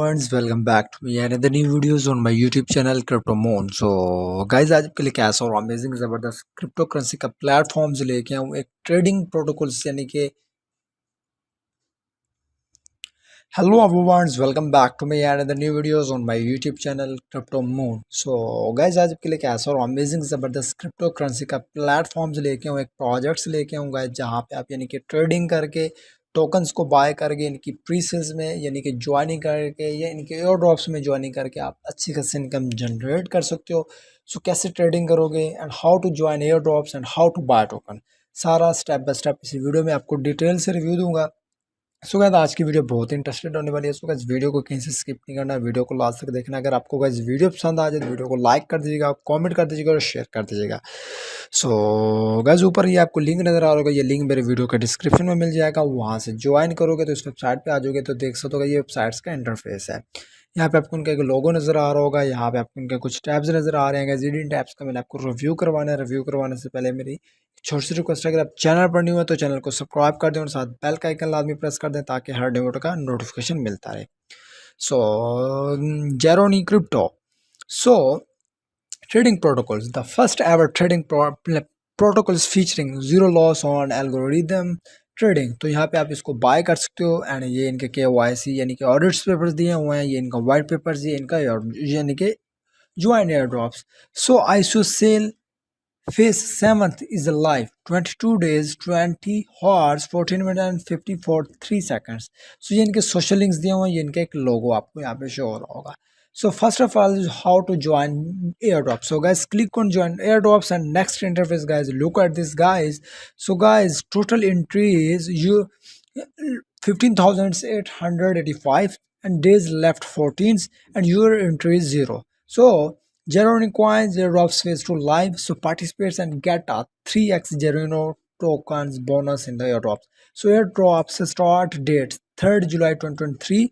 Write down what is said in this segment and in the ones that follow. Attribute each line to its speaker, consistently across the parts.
Speaker 1: everyone's welcome back to me and the new videos on my YouTube channel Crypto Moon। So guys आज आपके लिए कैसा और amazing ज़बरदस्त क्रिप्टो करेंसी का प्लेटफॉर्म्स लेके आऊँ एक ट्रेडिंग प्रोटोकॉल्स यानी कि hello everyone's welcome back to me and the new videos on my YouTube channel Crypto Moon। So guys आज आपके लिए कैसा और अमेजिंग ज़बरदस्त क्रिप्टो करेंसी का प्लेटफॉर्म्स लेके आऊँ एक प्रोजेक्ट्स लेके आऊँ गाइस जहाँ पे आप यानी कि ट्रेडिंग करके टोकन्स को बाय करके इनकी प्री सेल्स में यानी कि ज्वाइनिंग करके या इनके एयर ड्रॉप्स में ज्वाइनिंग करके आप अच्छी खासी इनकम जनरेट कर सकते हो। सो कैसे ट्रेडिंग करोगे and how to join airdrops and how to buy token, सारा स्टेप बाय स्टेप इसी वीडियो में आपको डिटेल से रिव्यू दूंगा। सो गाइस आज की वीडियो बहुत इंटरेस्टेड होने वाली है। सो गाइस वीडियो को कहीं से स्किप नहीं करना, वीडियो को लास्ट तक देखना। अगर आपको गाइस वीडियो पसंद आ जाए तो वीडियो को लाइक कर दीजिएगा, कमेंट कर दीजिएगा और शेयर कर दीजिएगा। सो गाइस ऊपर ये आपको लिंक नज़र आ रहा होगा, ये लिंक मेरे वीडियो के डिस्क्रिप्शन में मिल जाएगा। वहाँ से ज्वाइन करोगे तो इस वेबसाइट पर आ जाओगे तो देख सकते हो ये वेबसाइट्स का इंटरफेस है। यहाँ पे आपको उनका एक लोगो नज़र आ रहा होगा, यहाँ पे आपको उनके कुछ टैब्स नज़र आ रहे हैं। इन टैब्स का मैंने आपको रिव्यू करवाना है। रिव्यू करवाने से पहले मेरी छोटी सी रिक्वेस्ट है, अगर आप चैनल पर न्यू है तो चैनल को सब्सक्राइब कर दें और साथ बेल का आइकन लाजमी प्रेस कर दें ताकि हर वीडियो का नोटिफिकेशन मिलता रहे। So Jeroni crypto so trading protocols, the first ever trading protocols featuring zero loss on algorithm trading. तो यहाँ पे आप इसको बाय कर सकते हो एंड ये इनके KYC यानी कि ऑडिट्स पेपर्स दिए हुए हैं, ये इनका वाइट पेपर्स, ये इनका यानी कि join airdrops. So ISO sale Phase 7th is alive, 22 days, 20 hours, 14 minutes and 54 3 seconds। So ये इनके सोशल लिंक्स दिए हुए हैं, ये इनका एक लोगो आपको यहाँ पे शो हो रहा होगा। So first of all is how to join airdrop। So guys click on join airdrops and next interface guys, look at this guys। So guys total entry is you 15,885 and days left 14 and your entry is 0। So Geronimo coins airdrops phase 2 live, so participate and get a 3x Geronimo tokens bonus in the airdrops। So airdrops start date 3rd July 2023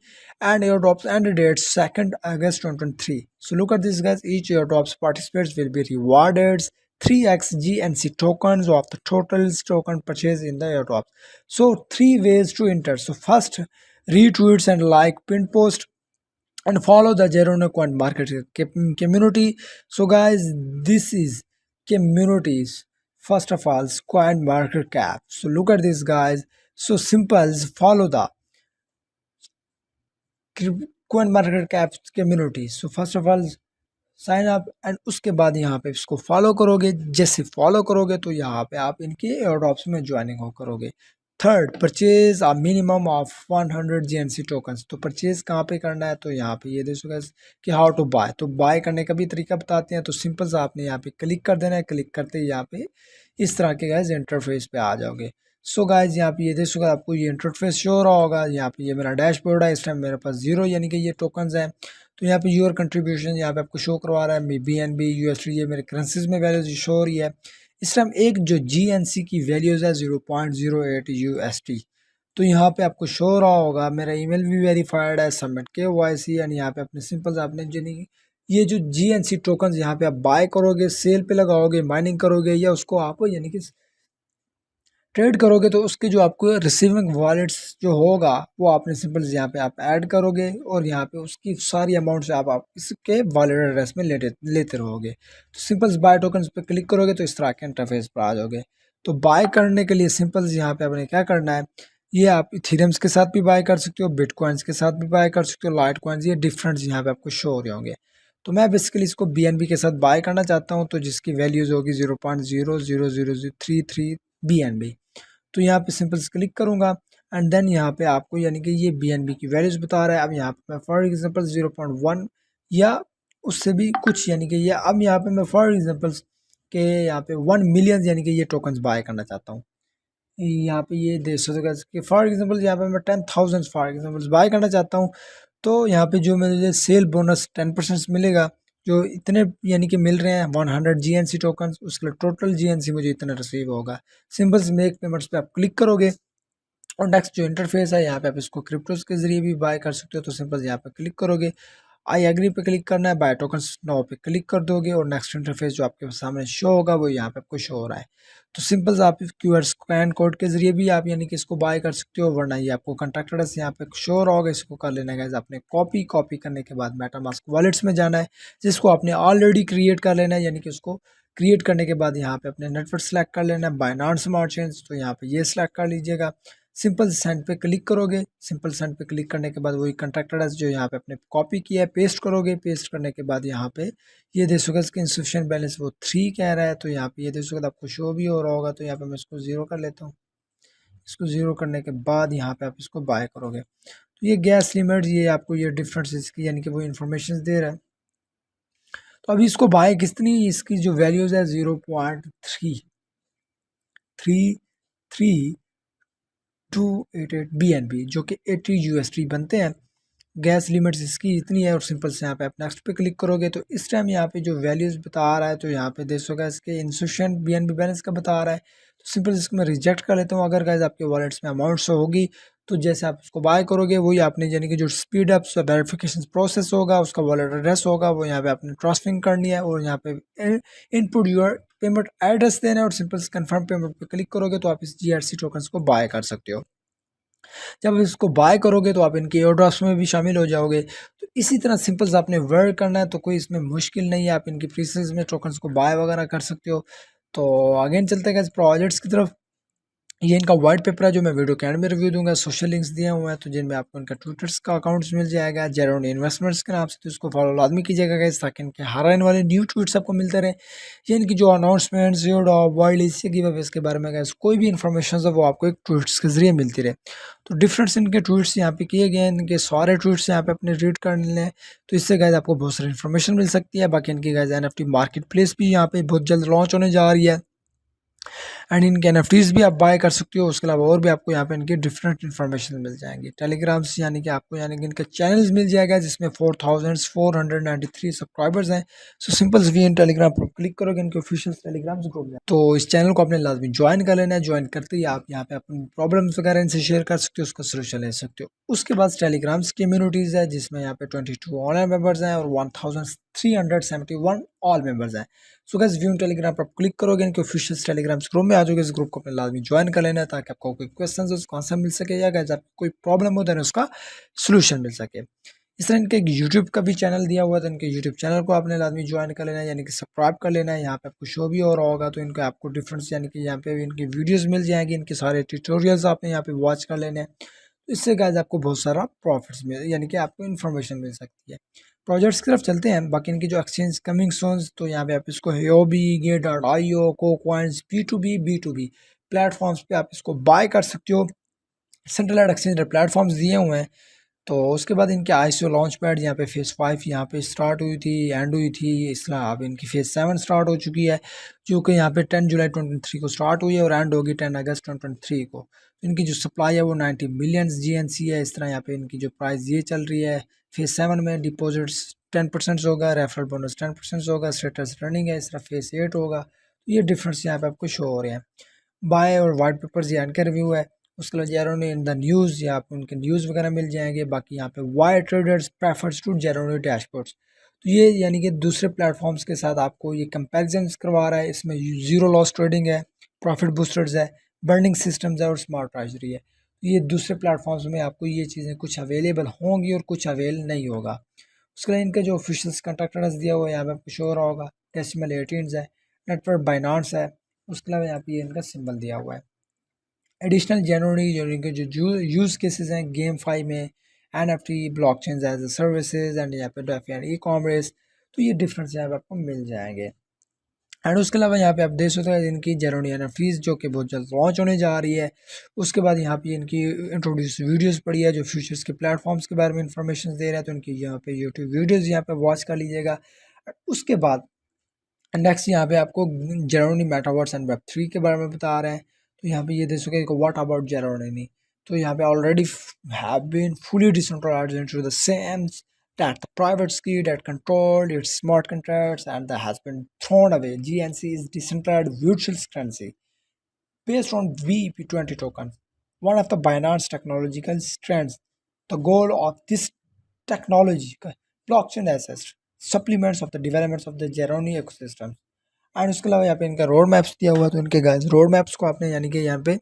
Speaker 1: and airdrops end date 2nd August 2023। So look at this guys, each airdrops participants will be rewarded 3x GNC tokens of the total token purchase in the airdrops। So 3 ways to enter। So first, retweets and like pinned post and follow the Geronimo coin market community। So guys this is communities, first of all coin market cap। So look at this guys, so simple, follow the coin market cap community। So first of all sign up and उसके बाद यहाँ पे इसको follow करोगे। जैसे follow करोगे तो यहाँ पे आप इनके एयरड्रॉप्स में ज्वाइनिंग हो करोगे। Third, purchase a minimum of 100 GNC tokens. तो परचेज कहाँ पे करना है, तो यहाँ पे ये देखो कि हाउ टू बाय। तो बाय करने का भी तरीका बताते हैं। तो सिंपल सा आपने यहाँ पे क्लिक कर देना है। क्लिक करते ही यहाँ पे इस तरह के गाइज इंटरफेस पे आ जाओगे। सो गाइज यहाँ पे ये देखो आपको ये इंटरफेस शो हो रहा होगा। यहाँ पे ये मेरा डैशबोर्ड है, इस टाइम मेरे पास 0 यानी कि ये टोकन्स हैं। तो यहाँ पे योर कंट्रीब्यूशन यहाँ पे आपको शो करवा रहा है। BNB USD ये मेरे करेंसीज में वैल्यूज शो हो रही है। इस टाइम एक जो GNC की वैल्यूज है 0.08 USD। तो यहाँ पे आपको शो हो रहा होगा। मेरा ईमेल भी वेरीफाइड है, सबमिट KYC एंड यहाँ पे अपने सिंपल से आपने ये जो GNC टोकन यहाँ पे आप बाय करोगे, सेल पे लगाओगे, माइनिंग करोगे या उसको आप यानी कि ट्रेड करोगे तो उसके जो आपको रिसीविंग वॉलेट्स जो होगा वो आपने सिंपल यहाँ पे आप ऐड करोगे और यहाँ पे उसकी सारी अमाउंट से आप इसके वॉलेट एड्रेस में लेते रहोगे। तो सिंपल बाय टोकन पे क्लिक करोगे तो इस तरह के इंटरफेस पर आ जाओगे। तो बाय करने के लिए सिंपल यहाँ पे आपने क्या करना है, ये आप इथेरियम्स के साथ भी बाय कर सकते हो, बिटकॉइंस के साथ भी बाय कर सकते हो, लाइट कॉइन्स, ये डिफरेंट यहाँ पे आपको शो हो रहे होंगे। तो मैं बेसिकली इसको BNB के साथ बाय करना चाहता हूँ, तो जिसकी वैल्यूज होगी 0.00033 BNB। तो यहाँ पे सिंपल क्लिक करूँगा एंड देन यहाँ पे आपको यानी कि ये BNB की वैल्यूज बता रहा है। अब यहाँ पे मैं फॉर एग्जांपल 0.1 या उससे भी कुछ यानी कि ये अब यहाँ पे मैं फॉर एग्जांपल के यहाँ पे 1 मिलियन यानी कि ये टोकन्स बाय करना चाहता हूँ। यहाँ पे ये देख सकते कि फॉर एग्जांपल यहाँ पे मैं 10,000 फॉर एग्जांपल बाय करना चाहता हूँ। तो यहाँ पे जो मुझे सेल बोनस 10% मिलेगा, जो इतने यानी कि मिल रहे हैं 100 GNC टोकन्स, उसके लिए टोटल GNC मुझे इतना रिसीव होगा। सिंपल से मेक पेमेंट्स पे आप क्लिक करोगे और नेक्स्ट जो इंटरफेस है यहाँ पे आप इसको क्रिप्टोज के जरिए भी बाय कर सकते हो। तो सिंपल यहाँ पे क्लिक करोगे, आई एग्री पे क्लिक करना है, बाय टोकन्स नाउ पे क्लिक कर दोगे और नेक्स्ट इंटरफेस जो आपके सामने शो होगा वो यहाँ पे आपको शो हो रहा है। तो सिंपल से आप क्यूआर स्कैन कोड के जरिए भी आप यानी कि इसको बाय कर सकते हो, वरना ये आपको कॉन्टैक्ट एड्रेस यहाँ पे शो हो रहा होगा, इसको कर लेना है। आपने कॉपी करने के बाद मेटामास्क वॉलेट्स में जाना है, जिसको आपने ऑलरेडी क्रिएट कर लेना है, यानी कि उसको क्रिएट करने के बाद यहाँ पे अपने नेटवर्क सेलेक्ट कर लेना है, बाइनांस स्मार्ट चेन्स, तो यहाँ पे ये सिलेक्ट कर लीजिएगा। सिंपल सेंड पे क्लिक करोगे, सिंपल सेंड पे क्लिक करने के बाद वही कॉन्टैक्ट एड्रेस जो यहाँ पे आपने कॉपी किया है पेस्ट करोगे, पेस्ट करने के बाद यहाँ पे ये देख सकते इसका इंसफिशिएंट बैलेंस वो 3 कह रहा है, तो यहाँ पे ये देख सकते आपको शो भी हो रहा होगा। तो यहाँ पे मैं इसको 0 कर लेता हूँ। इसको 0 करने के बाद यहाँ पे आप इसको बाय करोगे, तो ये गैस लिमिट ये आपको ये डिफरेंस इसकी यानी कि वो इन्फॉर्मेशन दे रहा है। तो अभी इसको बाय कितनी, इसकी जो वैल्यूज है 0.33288 BNB, जो कि 80 USD बनते हैं। गैस लिमिट्स इसकी इतनी है। और सिंपल से यहाँ पे आप नेक्स्ट पे क्लिक करोगे तो इस टाइम यहाँ पे जो वैल्यूज बता रहा है, तो यहाँ पे देख सकते इसके इंसफिशिएंट BNB बैलेंस का बता रहा है। तो सिंपल इसको मैं रिजेक्ट कर लेता हूँ। अगर गाइस आपके वॉलेट्स में अमाउंट शो होगी तो जैसे आप उसको बाय करोगे वही आपने यानी कि जो स्पीड अप वेरिफिकेशन प्रोसेस होगा, उसका वॉलेट एड्रेस होगा, वो यहाँ पे आपने ट्रांसफरिंग करनी है और यहाँ पे इनपुट योर पेमेंट एड्रेस देना है और सिंपल कन्फर्म पेमेंट पे क्लिक करोगे तो आप इस GRC टोकन्स को बाय कर सकते हो। जब इसको बाय करोगे तो आप इनके एयरड्रॉप्स में भी शामिल हो जाओगे। तो इसी तरह सिंपल से आपने वर्क करना है, तो कोई इसमें मुश्किल नहीं है, आप इनकी प्रीसेस में टोकन्स को बाय वगैरह कर सकते हो। तो अगेन चलते हैं प्रोजेक्ट्स की तरफ। ये इनका वाइट पेपर है जो मैं वीडियो के एंड में रिव्यू दूंगा। सोशल लिंक्स दिए हुए हैं तो जिनमें आपको इनका ट्विटर्स का अकाउंट्स मिल जाएगा, जेरोन इन्वेस्टमेंट्स के नाम से, तो इसको फॉलो लाजमी कीजिएगा गाइस, ताकि इनके हर आने वाले न्यू ट्वीट्स आपको मिलते रहे। ये इनकी जो announcements world Asia give Awez के बारे में गाइस कोई भी इन्फॉर्मेशन है वो आपको एक ट्वीट्स के जरिए मिलती रहे। तो डिफरेंट्स इनके ट्वीट्स यहाँ पे किए गए हैं, इनके सारे ट्वीट्स यहाँ पे अपने रीड कर लें, तो इससे गाइस आपको बहुत सारी इन्फॉर्मेशन मिल सकती है। बाकी इनकी गाइस NFT मार्केट प्लेस भी यहाँ पे बहुत जल्द लॉन्च होने जा रही है एंड इनके NFTs भी आप बाय कर सकते हो। उसके अलावा और भी आपको यहाँ पे इनके डिफरेंट इन्फॉर्मेशन मिल जाएंगे। टेलीग्राम्स यानी कि आपको यानी कि इनका चैनल्स मिल जाएगा जिसमें 4493 सब्सक्राइबर्स हैं। So simple we in Telegram पर क्लिक करोगे इनके ऑफिशियल टेलीग्राम्स ग्रुप में, तो इस चैनल को आपने लाजमी ज्वाइन कर लेना है। ज्वाइन करते ही आप यहाँ पे अपनी प्रॉब्लम्स वगैरह इनसे शेयर कर सकते हो, उसका सोल्यूशन ले सकते हो। उसके बाद टेलीग्राम्स कम्युनिटीज़ है जिसमें यहाँ पे 22 ऑनलाइन मेंबर्स हैं और 1371 ऑल मेंबर्स हैं। सो गाइस व्यू टेलीग्राम पर क्लिक करोगे इनके ऑफिशियल टेलीग्राम ग्रुप में आ जाओगे। इस ग्रुप को अपने लाजमी ज्वाइन कर लेना है ताकि आपको कोई क्वेश्चन है उसका आंसर मिल सके, या गाइस आपको कोई प्रॉब्लम हो तो उसका सोल्यूशन मिल सके। इस तरह इनके यूट्यूब का भी चैनल दिया हुआ है, तो इनके यूट्यूब चैनल को आपने लाजमी ज्वाइन कर लेना है, यानी कि सब्सक्राइब कर लेना है। यहाँ पे आपको शो भी हो रहा होगा, तो इनका आपको डिफरेंस यानी कि यहाँ पे इनकी वीडियोस मिल जाएंगी, इनके सारे ट्यूटोरियल्स आपने यहाँ पे वॉच कर लेने हैं। तो इससे गाइस आपको बहुत सारा प्रॉफिट्स मिल यानी कि आपको इन्फॉर्मेशन मिल सकती है। प्रोजेक्ट्स की तरफ चलते हैं। बाकी इनकी जो एक्सचेंज कमिंग सोन्स, तो यहाँ पे आप इसको Huobi, Gate.io, KuCoins, B2B platforms पे आप इसको बाय कर सकते हो। सेंट्रलाइज्ड एक्सचेंज प्लेटफॉर्म्स दिए हुए हैं। तो उसके बाद इनके ICO लॉन्च पैड यहाँ पे फेज़ 5 यहाँ पे स्टार्ट हुई थी, एंड हुई थी। इसलिए अब इनकी फेज़ 7 स्टार्ट हो चुकी है, जो कि यहाँ पे 10 जुलाई 2023 को स्टार्ट हुई है और एंड होगी 10 अगस्त 2023 को। तो इनकी जो सप्लाई है वो 90 मिलियन GNC है। इस तरह यहाँ पे इनकी जो प्राइस ये चल रही है। फेज़ 7 में डिपॉजिट्स 10% होगा, रेफरल बोनस 10% होगा, स्टेटस रनिंग है। इस तरह फेज़ 8 होगा। तो ये डिफरेंस यहाँ पे आपको शो हो रहे हैं। बाय और वाइट पेपर्स ये एंड का रिव्यू है। उसके बाद जेरोनी इन द न्यूज़, या आपको उनके न्यूज़ वगैरह मिल जाएंगे। बाकी यहाँ पे why traders prefers to Jeroni dashboards, तो ये यानी कि दूसरे प्लेटफॉर्म्स के साथ आपको ये कंपैरिजन करवा रहा है। इसमें जीरो लॉस ट्रेडिंग है, प्रॉफिट बूस्टर्स है, बर्निंग सिस्टम्स है और स्मार्ट ट्रेजरी है। तो ये दूसरे प्लेटफॉर्म्स में आपको ये चीज़ें कुछ अवेलेबल होंगी और कुछ अवेल नहीं होगा। उसके लिए इनका जो ऑफिशियल कॉन्टैक्ट एड्रेस दिया हुआ है यहाँ पे आपको शो हो रहा होगा। डेसिमल 18 है, नेटवर्क बाइनांस है। उसके अलावा यहाँ पे ये इनका सिंबल दिया हुआ है। एडिशनल जनरली जो यूज़ केसेस हैं गेम फाई में, NFT, blockchain as a services and यहाँ पे डेफी एंड ई-कॉमर्स, तो ये डिफरेंस यहाँ पे आपको मिल जाएंगे। एंड उसके अलावा यहाँ पे आप देख सकते हैं इनकी जेरोनी NFTs जो कि बहुत जल्द लॉन्च होने जा रही है। उसके बाद यहाँ पे इनकी इंट्रोड्यूस वीडियोस पड़ी है जो फ्यूचर्स के प्लेटफॉर्म्स के बारे में इंफॉर्मेशन दे रहा है, तो इनकी यहाँ पे यूट्यूब वीडियोस यहाँ पे वॉच कर लीजिएगा। उसके बाद नेक्स्ट यहाँ पे आपको जेरोनी मेटावर्स एंड वेब 3 के बारे में बता रहे हैं। तो यहाँ पे ये देख सके व्हाट अबाउट जेरोनी, तो यहाँ पे already have been fully decentralised into the sense that the private key that controlled its smart contracts and that has been thrown away. GNC is decentralized virtual currency based on VP20 tokens, one of the Binance technological strengths. The goal of this technology blockchain assets, supplements of the developments of the Jeroni ecosystem. And उसके अलावा यहाँ पे इनका road maps दिया हुआ है, तो इनके गाइस रोड मैप्स को आपने यानी कि यहाँ पे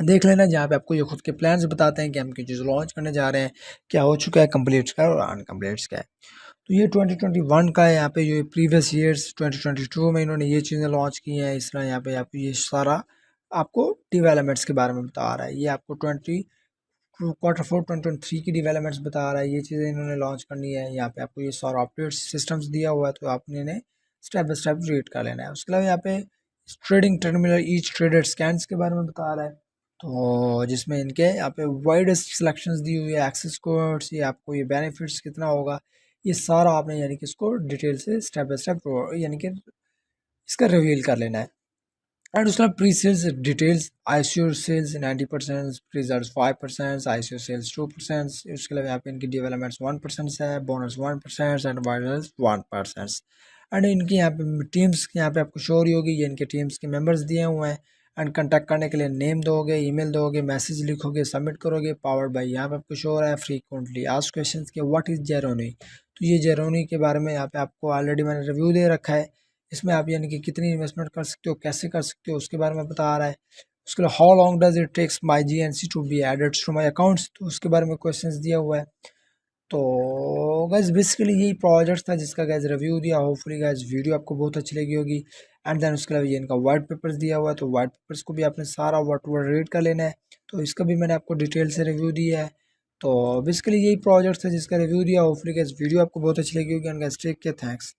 Speaker 1: देख लेना, जहाँ पे आपको ये खुद के प्लान्स बताते हैं कि हम किस चीज़ लॉन्च करने जा रहे हैं, क्या हो चुका है, कंप्लीट का है और अनकम्प्लीट का है। तो ये 2021 का है, यहाँ पे जो प्रीवियस ईयर्स 2022 में इन्होंने ये चीज़ें लॉन्च की हैं। इस तरह यहाँ पे आपको ये सारा आपको डेवलपमेंट्स के बारे में बता रहा है। ये आपको Q4 2023 की डेवलपमेंट्स बता रहा है, ये चीज़ें इन्होंने लॉन्च करनी है। यहाँ पे आपको ये सारा अपडेट सिस्टम्स दिया हुआ है, तो आपने इन्हें स्टेप बाय स्टेप रीड कर लेना है। उसके अलावा यहाँ पे trading terminal each traded scans के बारे में बता रहा है, तो जिसमें इनके यहाँ पे वाइडेस्ट सिलेक्शंस दी हुई है, एक्सेस कोड्स, ये आपको ये बेनिफिट्स कितना होगा, ये सारा आपने यानी कि इसको डिटेल से स्टेप बाय स्टेप यानी कि इसका रिवील कर लेना है। एंड उसका pre sales details, ICO sales 90%, pre result 5%, ICO sales 2%। उसके अलावा यहाँ पे इनकी डेवलपमेंट्स 1% है, बोनस 1% एंड वायरल्स 1%। एंड इनकी यहाँ पे टीम्स यहाँ पे आपको शो रही होगी, ये इनके टीम्स के मेंबर्स दिए हुए हैं। एंड कंटेक्ट करने के लिए नेम दोगे, ईमेल दोगे, मैसेज लिखोगे, सबमिट करोगे, पावर्ड बाय यहाँ पे आपको शो हो रहा है फ्रीक्वेंटली आस्क्ड क्वेश्चंस के व्हाट इज जेरोनी। तो ये जेरोनी के बारे में यहाँ पे आपको ऑलरेडी मैंने रिव्यू दे रखा है। इसमें आप यानी कि कितनी इन्वेस्टमेंट कर सकते हो, कैसे कर सकते हो, उसके बारे में बता रहा है। उसके लिए how long does it takes my GNC to be added to my accounts, तो उसके बारे में क्वेश्चंस दिया हुआ है। तो गैस बेसिकली यही प्रोजेक्ट था जिसका गैस रिव्यू दिया। होपफुली गैस वीडियो आपको बहुत अच्छी लगी होगी। एंड देन उसके अलावा ये इनका वाइट पेपर्स दिया हुआ है, तो वाइट पेपर्स को भी आपने सारा वर्ड टू वर्ड रीड कर लेना है। तो इसका भी मैंने आपको डिटेल से रिव्यू दिया है। तो बेसिकली यही प्रोजेक्ट था जिसका रिव्यू दिया। होपफुली गैस वीडियो आपको बहुत अच्छी लगी होगी। And guess take care, thanks.